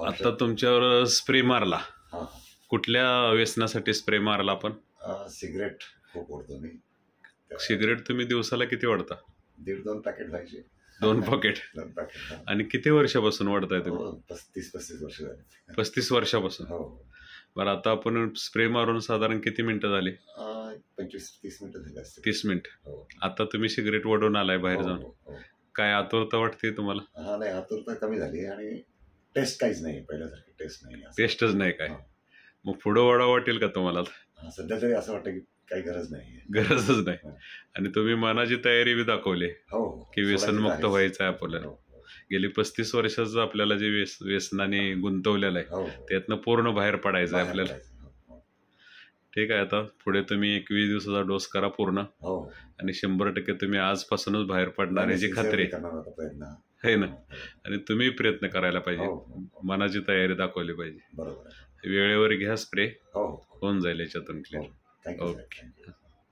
आता तुमच्यावर स्प्रे मारला, हां कुठल्या व्यसनासाठी स्प्रे मारला आपण? सिगरेट खूप ओढतो मी. सिगरेट तुम्ही दिवसाला किती ओढता? 1.5-2 पॅकेट जायचे. 2 पॉकेट. 2 पॅकेट. आणि किती वर्षापासून ओढताय तुम्ही? 35 वर्ष झाली. 35 वर्षापासून. हो. बरं, आता आपण स्प्रे मारून साधारण किती मिनिटं झाली? 25-30 मिनिटं झाली असतील. 30 मिनिट. हो. आता तुम्ही सिगरेट ओढून आलाय बाहेर जाऊन. हो. काय आतुरता वाटते तुम्हाला? हा नाही, आतुरता कमी झाली आणि टेस्ट काहीच नाही, पहिल्यासारखी टेस्ट नाही. टेस्टच नाही काय? मग पुढं ओढा वाटेल का तुम्हाला? सध्या तरी असं वाटतं की काही गरज नाही. गरजच नाही. आणि तुम्ही मनाची तयारी बी दाखवली की व्यसनमुक्त व्हायचं आहे आपल्याला. गेली 35 वर्षाचं आपल्याला जे व्यसनाने गुंतवलेलं आहे त्यातनं पूर्ण बाहेर पडायचं आहे आपल्याला. ठीक आहे, आता पुढे तुम्ही 21 दिवसाचा डोस करा पूर्ण आणि 100% तुम्ही आजपासूनच बाहेर पडणार याची खात्री आहे ना. आणि तुम्ही प्रयत्न करायला पाहिजे, मनाची तयारी दाखवली पाहिजे. वेळेवर घ्या स्प्रे, होऊन जाईल याच्यातून क्लिअर. ओके.